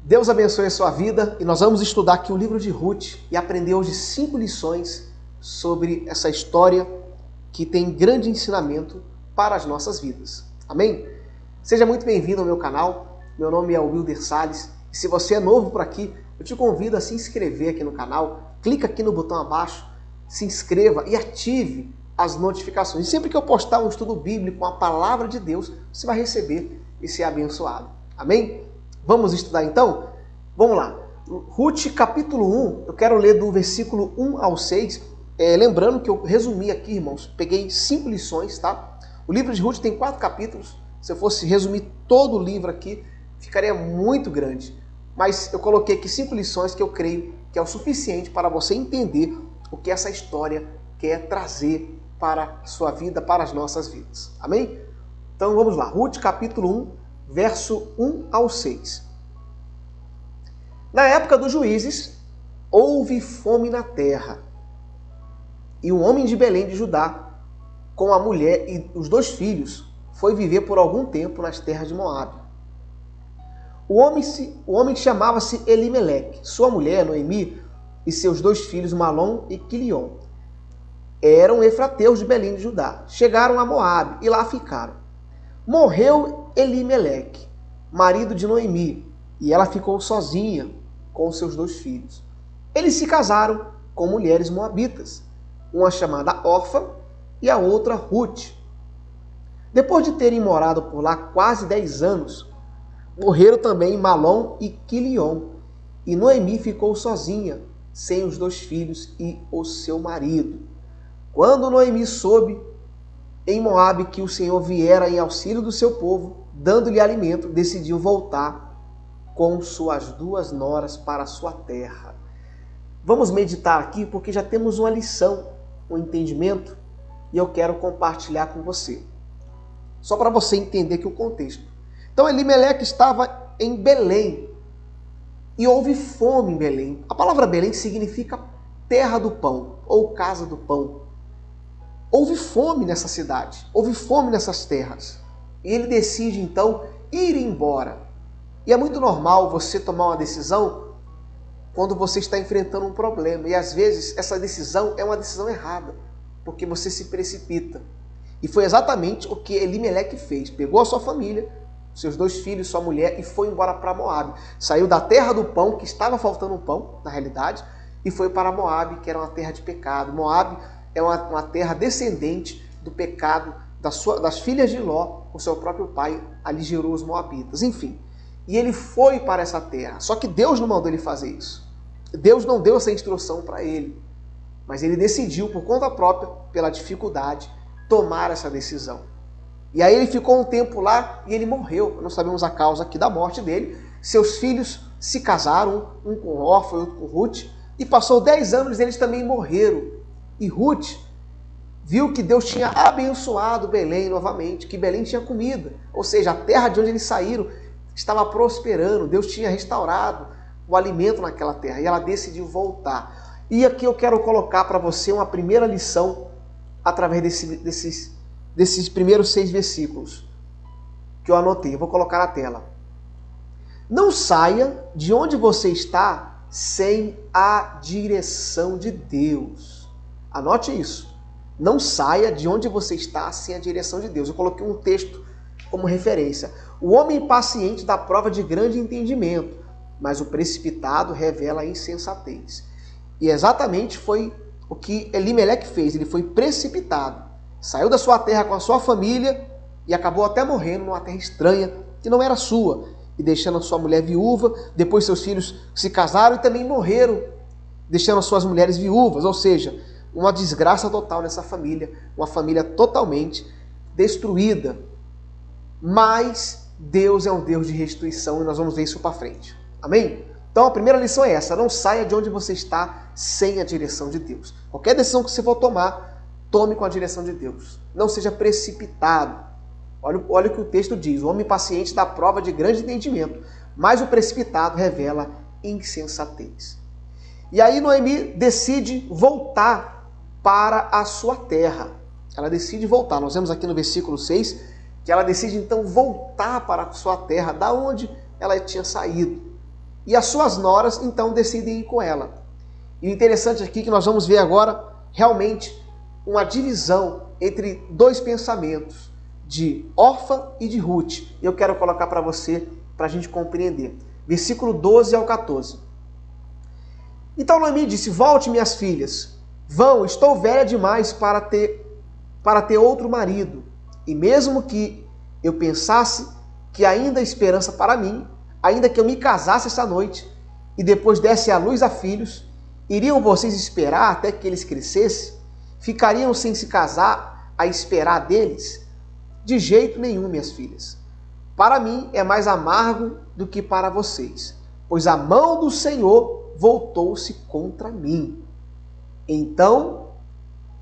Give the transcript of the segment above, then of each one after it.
Deus abençoe a sua vida e nós vamos estudar aqui o livro de Ruth e aprender hoje 5 lições sobre essa história que tem grande ensinamento para as nossas vidas. Amém? Seja muito bem-vindo ao meu canal. Meu nome é Wilder Salles e se você é novo por aqui, eu te convido a se inscrever aqui no canal. Clica aqui no botão abaixo, se inscreva e ative as notificações. E sempre que eu postar um estudo bíblico com a palavra de Deus, você vai receber e ser abençoado. Amém? Vamos estudar então? Vamos lá. Ruth capítulo 1, eu quero ler do versículo 1 ao 6. Lembrando que eu resumi aqui, irmãos, peguei 5 lições, tá? O livro de Ruth tem 4 capítulos. Se eu fosse resumir todo o livro aqui, ficaria muito grande. Mas eu coloquei aqui 5 lições que eu creio que é o suficiente para você entender o que essa história quer trazer para a sua vida, para as nossas vidas. Amém? Então vamos lá. Ruth capítulo 1, verso 1 ao 6. Na época dos juízes, houve fome na terra. E um homem de Belém de Judá, com a mulher e os 2 filhos, foi viver por algum tempo nas terras de Moabe. O homem chamava-se Elimeleque. Sua mulher, Noemi, e seus 2 filhos, Malom e Quilion, eram efrateus de Belém de Judá. Chegaram a Moabe e lá ficaram. Morreu Elimeleque, marido de Noemi, e ela ficou sozinha com seus 2 filhos. Eles se casaram com mulheres moabitas, uma chamada Orfa e a outra Ruth. Depois de terem morado por lá quase 10 anos, morreram também Malom e Quilion, e Noemi ficou sozinha, sem os 2 filhos e o seu marido. Quando Noemi soube em Moabe que o Senhor viera em auxílio do seu povo, dando-lhe alimento, decidiu voltar com suas 2 noras para a sua terra. Vamos meditar aqui porque já temos uma lição, um entendimento, e eu quero compartilhar com você. Só para você entender aqui o contexto. Então Elimeleque estava em Belém e houve fome em Belém. A palavra Belém significa terra do pão ou casa do pão. Houve fome nessa cidade, houve fome nessas terras. E ele decide então ir embora. E é muito normal você tomar uma decisão quando você está enfrentando um problema. E às vezes essa decisão é uma decisão errada, porque você se precipita. E foi exatamente o que Elimeleque fez. Pegou a sua família, seus 2 filhos, sua mulher e foi embora para Moabe. Saiu da terra do pão, que estava faltando um pão, na realidade, e foi para Moabe, que era uma terra de pecado. Moabe é uma terra descendente do pecado das filhas de Ló, o seu próprio pai, ali gerou os moabitas. Enfim, e ele foi para essa terra. Só que Deus não mandou ele fazer isso. Deus não deu essa instrução para ele. Mas ele decidiu, por conta própria, pela dificuldade, tomar essa decisão. E aí ele ficou um tempo lá e ele morreu. Não sabemos a causa aqui da morte dele. Seus filhos se casaram, um com Orfa e outro com Ruth, e passou 10 anos e eles também morreram. E Ruth viu que Deus tinha abençoado Belém novamente, que Belém tinha comida. Ou seja, a terra de onde eles saíram estava prosperando. Deus tinha restaurado o alimento naquela terra. E ela decidiu voltar. E aqui eu quero colocar para você uma primeira lição através desses primeiros 6 versículos que eu anotei. Eu vou colocar na tela. Não saia de onde você está sem a direção de Deus. Anote isso. Não saia de onde você está sem a direção de Deus. Eu coloquei um texto como referência. O homem impaciente dá prova de grande entendimento, mas o precipitado revela a insensatez. E exatamente foi o que Elimeleque fez. Ele foi precipitado. Saiu da sua terra com a sua família e acabou até morrendo numa terra estranha que não era sua. E deixando a sua mulher viúva, depois seus filhos se casaram e também morreram, deixando as suas mulheres viúvas. Ou seja, uma desgraça total nessa família, uma família totalmente destruída. Mas Deus é um Deus de restituição e nós vamos ver isso para frente. Amém? Então a primeira lição é essa: não saia de onde você está sem a direção de Deus. Qualquer decisão que você for tomar, tome com a direção de Deus. Não seja precipitado. Olha o que o texto diz: o homem paciente dá prova de grande entendimento, mas o precipitado revela insensatez. E aí Noemi decide voltar para a sua terra. Ela decide voltar. Nós vemos aqui no versículo 6 que ela decide então voltar para a sua terra, da onde ela tinha saído. e as suas noras então decidem ir com ela. E o interessante aqui é que nós vamos ver agora realmente uma divisão entre dois pensamentos, de Orfa e de Ruth. E eu quero colocar para você, para a gente compreender. Versículo 12 ao 14. Então Noemi disse: volte, minhas filhas, vão, estou velha demais para ter outro marido. E mesmo que eu pensasse que ainda há esperança para mim, ainda que eu me casasse essa noite e depois desse à luz a filhos, iriam vocês esperar até que eles crescessem? Ficariam sem se casar a esperar deles? De jeito nenhum, minhas filhas. Para mim é mais amargo do que para vocês, pois a mão do Senhor voltou-se contra mim. Então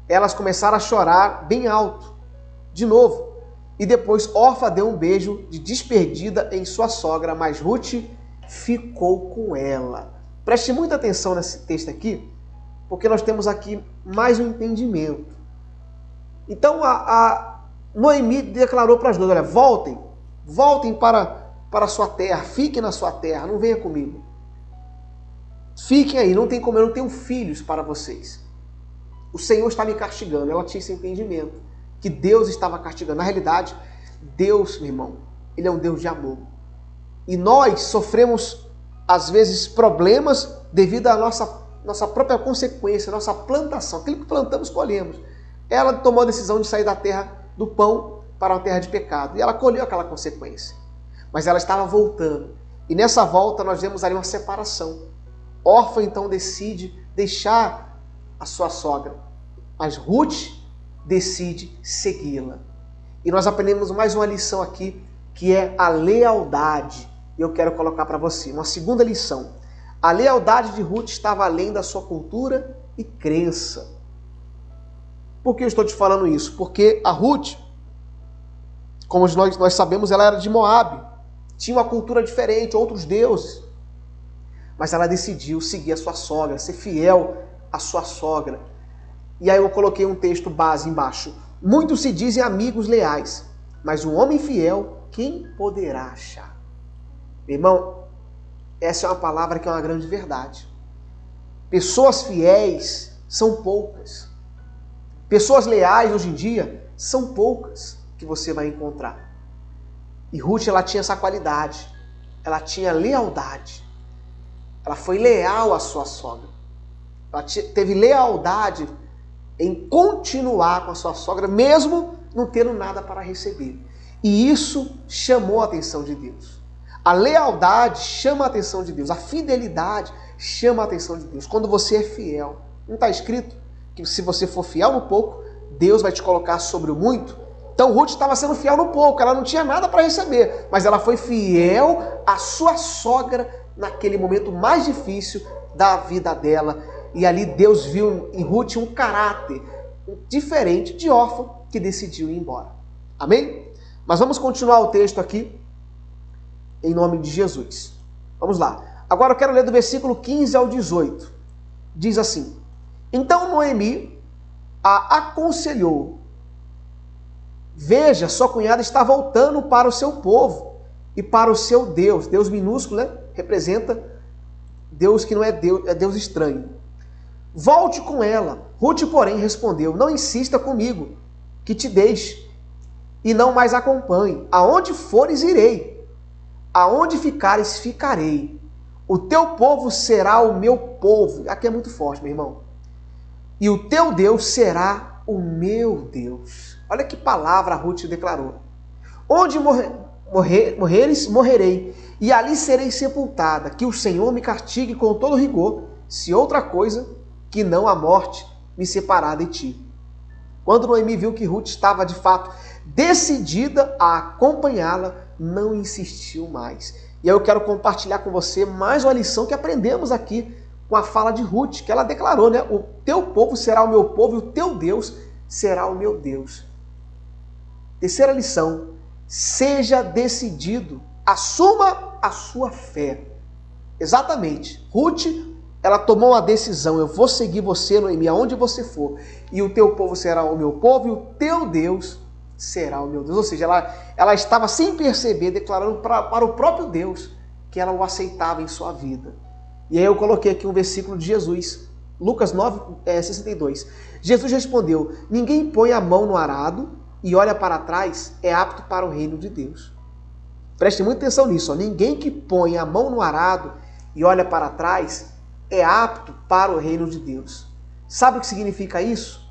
elas começaram a chorar bem alto, de novo. E depois Orfa deu um beijo de despedida em sua sogra, mas Ruth ficou com ela. Preste muita atenção nesse texto aqui, porque nós temos aqui mais um entendimento. Então a Noemi declarou para as duas: olha, voltem para a sua terra, fiquem na sua terra, não venha comigo. Fiquem aí, não tem como, eu não tenho filhos para vocês. O Senhor está me castigando. Ela tinha esse entendimento, que Deus estava castigando. Na realidade, Deus, meu irmão, Ele é um Deus de amor. E nós sofremos, às vezes, problemas devido à nossa própria consequência, nossa plantação. Aquilo que plantamos, colhemos. Ela tomou a decisão de sair da terra do pão para uma terra de pecado. E ela colheu aquela consequência. Mas ela estava voltando. E nessa volta nós vemos ali uma separação. Orfa então decide deixar a sua sogra. Mas Ruth decide segui-la. E nós aprendemos mais uma lição aqui, que é a lealdade. E eu quero colocar para você uma segunda lição. A lealdade de Ruth estava além da sua cultura e crença. Por que eu estou te falando isso? Porque a Ruth, como nós sabemos, ela era de Moabe. Tinha uma cultura diferente, outros deuses. Mas ela decidiu seguir a sua sogra, ser fiel à sua sogra. E aí eu coloquei um texto base embaixo. Muitos se dizem amigos leais, mas um homem fiel, quem poderá achar? Meu irmão, essa é uma palavra que é uma grande verdade. Pessoas fiéis são poucas. Pessoas leais hoje em dia são poucas que você vai encontrar. E Ruth, ela tinha essa qualidade. Ela tinha lealdade. Ela foi leal à sua sogra. Ela teve lealdade em continuar com a sua sogra, mesmo não tendo nada para receber. E isso chamou a atenção de Deus. A lealdade chama a atenção de Deus. A fidelidade chama a atenção de Deus. Quando você é fiel. Não está escrito que se você for fiel no pouco, Deus vai te colocar sobre o muito? Então Ruth estava sendo fiel no pouco. Ela não tinha nada para receber. Mas ela foi fiel à sua sogra naquele momento mais difícil da vida dela. E ali Deus viu em Ruth um caráter diferente de Orfa, que decidiu ir embora. Amém? Mas vamos continuar o texto aqui, em nome de Jesus. Vamos lá. Agora eu quero ler do versículo 15 ao 18. Diz assim: então Noemi a aconselhou: veja, sua cunhada está voltando para o seu povo e para o seu Deus. Deus minúsculo, né? Representa Deus que não é Deus, é Deus estranho. Volte com ela. Ruth, porém, respondeu: não insista comigo, que te deixe e não mais acompanhe. Aonde fores, irei. Aonde ficares, ficarei. O teu povo será o meu povo. Aqui é muito forte, meu irmão. E o teu Deus será o meu Deus. Olha que palavra a Ruth declarou. Onde morreres, morrerei, e ali serei sepultada. Que o Senhor me castigue com todo rigor, se outra coisa que não a morte me separar de ti. Quando Noemi viu que Ruth estava de fato decidida a acompanhá-la, não insistiu mais. E aí eu quero compartilhar com você mais uma lição que aprendemos aqui com a fala de Ruth, que ela declarou, né? O teu povo será o meu povo e o teu Deus será o meu Deus. Terceira lição: seja decidido, assuma a sua fé. Exatamente. Ruth, ela tomou uma decisão: eu vou seguir você, Noemi, aonde você for, e o teu povo será o meu povo e o teu Deus será o meu Deus. Ou seja, ela estava sem perceber declarando para o próprio Deus que ela o aceitava em sua vida. E aí eu coloquei aqui um versículo de Jesus, Lucas 9:62. Jesus respondeu: ninguém põe a mão no arado e olha para trás é apto para o reino de Deus. Preste muita atenção nisso. Ninguém que põe a mão no arado e olha para trás é apto para o reino de Deus. Sabe o que significa isso?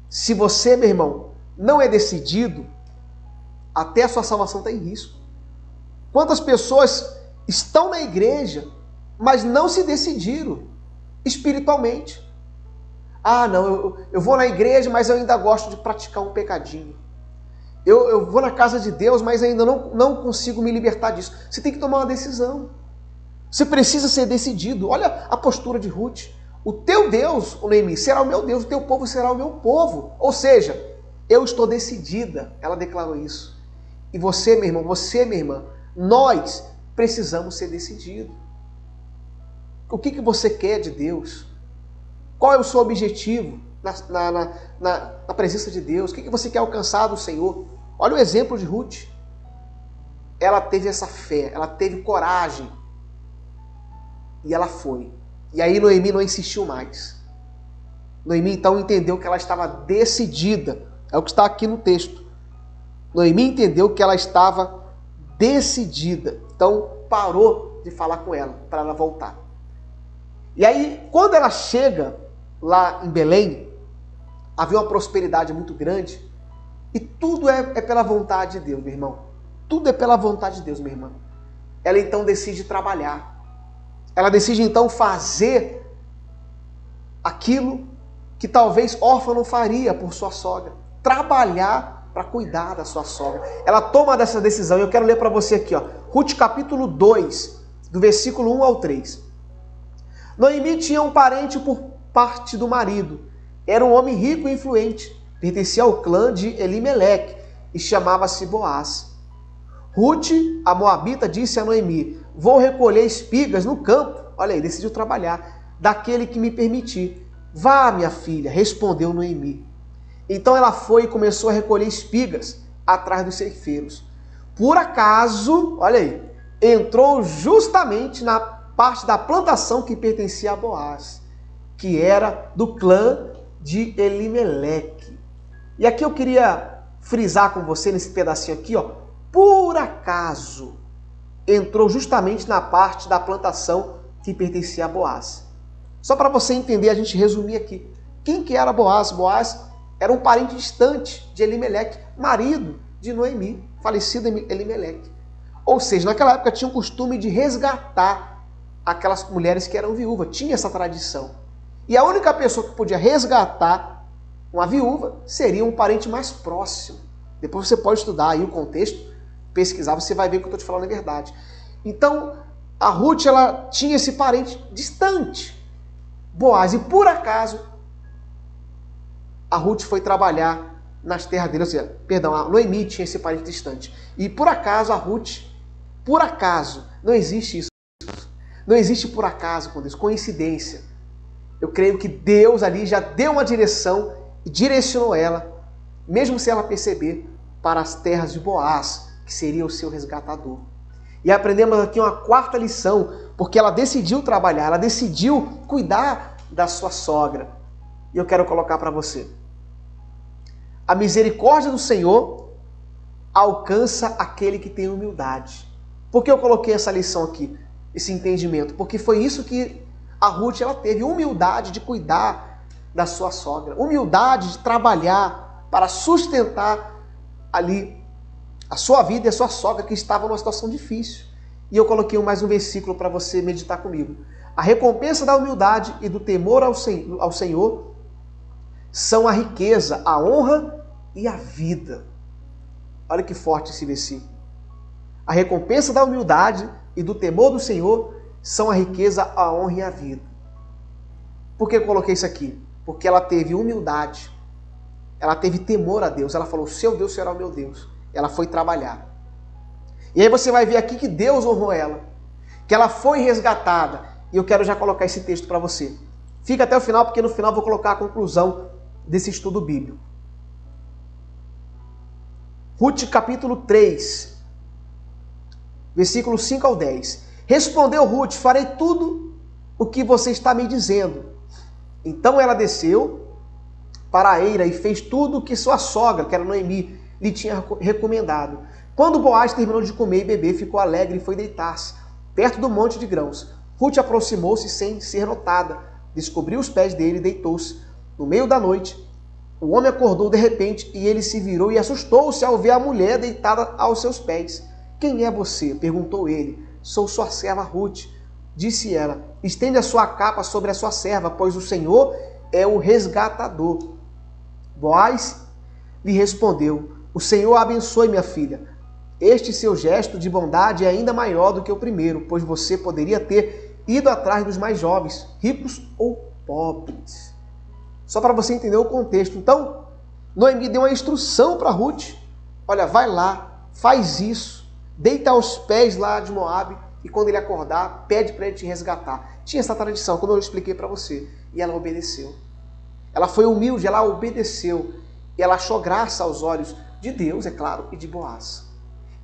Se você, meu irmão, não é decidido, até a sua salvação está em risco. Quantas pessoas estão na igreja, mas não se decidiram espiritualmente? Ah, não, eu vou na igreja, mas eu ainda gosto de praticar um pecadinho. Eu vou na casa de Deus, mas ainda não consigo me libertar disso. Você tem que tomar uma decisão. Você precisa ser decidido. Olha a postura de Ruth. O teu Deus, o Noemi, será o meu Deus, o teu povo será o meu povo. Ou seja, eu estou decidida. Ela declarou isso. E você, meu irmão, você, minha irmã, nós precisamos ser decididos. O que você quer de Deus? Qual é o seu objetivo na presença de Deus? O que você quer alcançar do Senhor? Olha o exemplo de Ruth. Ela teve essa fé, ela teve coragem. E ela foi. E aí Noemi não insistiu mais. Noemi então entendeu que ela estava decidida. É o que está aqui no texto. Noemi entendeu que ela estava decidida. Então parou de falar com ela, para ela voltar. E aí, quando ela chega lá em Belém, havia uma prosperidade muito grande. E tudo é pela vontade de Deus, meu irmão. Tudo é pela vontade de Deus, minha irmã. Ela então decide trabalhar. Ela decide então fazer aquilo que talvez órfã não faria por sua sogra. Trabalhar para cuidar da sua sogra. Ela toma dessa decisão. Eu quero ler para você aqui, ó. Ruth capítulo 2, do versículo 1 ao 3. Noemi tinha um parente por parte do marido. Era um homem rico e influente. Pertencia ao clã de Elimeleque e chamava-se Boaz. Ruth, a moabita, disse a Noemi: vou recolher espigas no campo. Olha aí, decidiu trabalhar. Daquele que me permitir. Vá, minha filha, respondeu Noemi. Então ela foi e começou a recolher espigas atrás dos ceifeiros. Por acaso, olha aí, entrou justamente na parte da plantação que pertencia a Boaz, que era do clã de Elimeleque. E aqui eu queria frisar com você nesse pedacinho aqui, ó. Por acaso entrou justamente na parte da plantação que pertencia a Boaz. Só para você entender, a gente resumir aqui. Quem que era Boaz? Boaz era um parente distante de Elimeleque, marido de Noemi, falecido Elimeleque. Ou seja, naquela época tinha o costume de resgatar aquelas mulheres que eram viúvas. Tinha essa tradição. E a única pessoa que podia resgatar uma viúva seria um parente mais próximo. Depois você pode estudar aí o contexto, pesquisar, você vai ver que eu estou te falando é verdade. Então, a Ruth, ela tinha esse parente distante, Boaz, e por acaso, a Ruth foi trabalhar nas terras dele, ou seja, a Noemi tinha esse parente distante. E por acaso, a Ruth, por acaso, não existe isso. Não existe por acaso com Deus, coincidência. Eu creio que Deus ali já deu uma direção e direcionou ela, mesmo sem ela perceber, para as terras de Boaz, que seria o seu resgatador. E aprendemos aqui uma quarta lição, porque ela decidiu trabalhar, ela decidiu cuidar da sua sogra. E eu quero colocar para você. A misericórdia do Senhor alcança aquele que tem humildade. Por que eu coloquei essa lição aqui, esse entendimento? Porque foi isso que a Ruth ela teve, humildade de cuidar da sua sogra, humildade de trabalhar para sustentar ali a sua vida e a sua sogra que estava numa situação difícil. E eu coloquei mais um versículo para você meditar comigo. A recompensa da humildade e do temor ao Senhor são a riqueza, a honra e a vida. Olha que forte esse versículo. A recompensa da humildade e do temor do Senhor são a riqueza, a honra e a vida. Por que eu coloquei isso aqui? Porque ela teve humildade, ela teve temor a Deus. Ela falou, seu Deus será o meu Deus. Ela foi trabalhar. E aí você vai ver aqui que Deus honrou ela, que ela foi resgatada. E eu quero já colocar esse texto para você. Fica até o final, porque no final eu vou colocar a conclusão desse estudo bíblico. Ruth capítulo 3, versículos 5 ao 10. Respondeu Ruth: farei tudo o que você está me dizendo. Então ela desceu para a eira e fez tudo o que sua sogra, que era Noemi, lhe tinha recomendado. Quando Boaz terminou de comer e beber, ficou alegre e foi deitar-se perto do monte de grãos. Ruth aproximou-se sem ser notada, descobriu os pés dele e deitou-se. No meio da noite, o homem acordou de repente e ele se virou e assustou-se ao ver a mulher deitada aos seus pés. Quem é você? Perguntou ele. Sou sua serva Ruth, disse ela. Estende a sua capa sobre a sua serva, pois o Senhor é o resgatador. Boaz lhe respondeu: o Senhor a abençoe, minha filha. Este seu gesto de bondade é ainda maior do que o primeiro, pois você poderia ter ido atrás dos mais jovens, ricos ou pobres. Só para você entender o contexto. Então, Noemi deu uma instrução para Ruth. Olha, vai lá, faz isso, deita aos pés lá de Moabe e quando ele acordar, pede para ele te resgatar. Tinha essa tradição, como eu expliquei para você. E ela obedeceu. Ela foi humilde, ela obedeceu. E ela achou graça aos olhos de Deus, é claro, e de Boaz.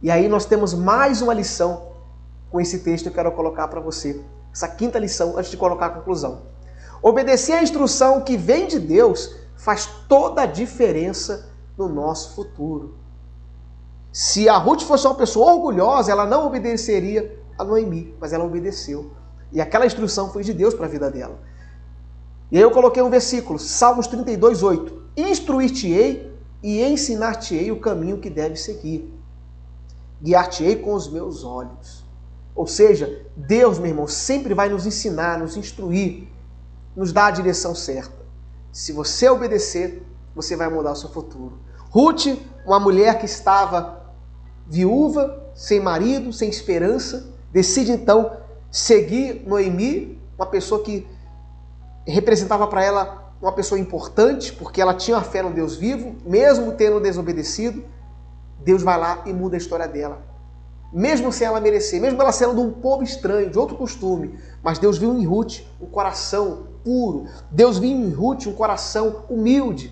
E aí nós temos mais uma lição com esse texto que eu quero colocar para você. Essa quinta lição, antes de colocar a conclusão. Obedecer à instrução que vem de Deus faz toda a diferença no nosso futuro. Se a Ruth fosse uma pessoa orgulhosa, ela não obedeceria a Noemi, mas ela obedeceu. E aquela instrução foi de Deus para a vida dela. E aí eu coloquei um versículo, Salmos 32, 8. Instruir-te-ei e ensinar-te-ei o caminho que deves seguir. Guiar-te-ei com os meus olhos. Ou seja, Deus, meu irmão, sempre vai nos ensinar, nos instruir, nos dar a direção certa. Se você obedecer, você vai mudar o seu futuro. Ruth, uma mulher que estava viúva, sem marido, sem esperança, decide então seguir Noemi, uma pessoa que representava para ela uma pessoa importante, porque ela tinha a fé no Deus vivo, mesmo tendo desobedecido. Deus vai lá e muda a história dela. Mesmo sem ela merecer, mesmo ela sendo de um povo estranho, de outro costume, mas Deus viu em Ruth um coração puro. Deus viu em Ruth um coração humilde,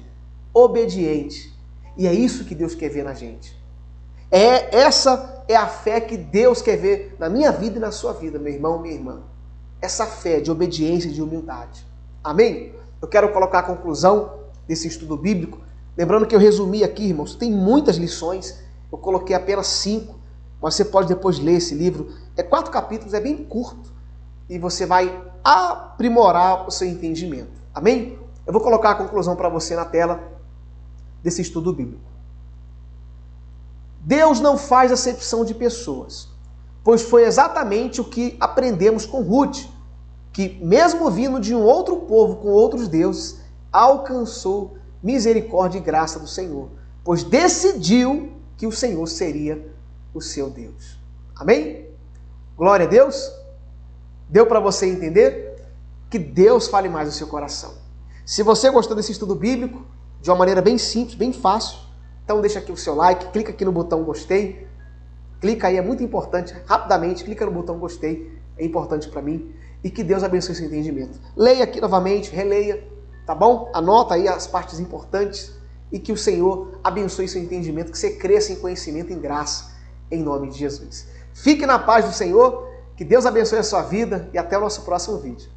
obediente. E é isso que Deus quer ver na gente. Essa é a fé que Deus quer ver na minha vida e na sua vida, meu irmão, minha irmã. Essa fé de obediência e de humildade. Amém? Eu quero colocar a conclusão desse estudo bíblico. Lembrando que eu resumi aqui, irmãos, tem muitas lições. Eu coloquei apenas 5, mas você pode depois ler esse livro. É 4 capítulos, é bem curto. E você vai aprimorar o seu entendimento. Amém? Eu vou colocar a conclusão para você na tela desse estudo bíblico. Deus não faz acepção de pessoas, pois foi exatamente o que aprendemos com Ruth, que mesmo vindo de um outro povo com outros deuses, alcançou misericórdia e graça do Senhor, pois decidiu que o Senhor seria o seu Deus. Amém? Glória a Deus. Deu para você entender? Que Deus fale mais no seu coração. Se você gostou desse estudo bíblico, de uma maneira bem simples, bem fácil, então deixa aqui o seu like, clica aqui no botão gostei, clica aí, é muito importante, rapidamente, clica no botão gostei, é importante para mim, e que Deus abençoe seu entendimento. Leia aqui novamente, releia, tá bom? Anota aí as partes importantes e que o Senhor abençoe seu entendimento, que você cresça em conhecimento e em graça, em nome de Jesus. Fique na paz do Senhor, que Deus abençoe a sua vida e até o nosso próximo vídeo.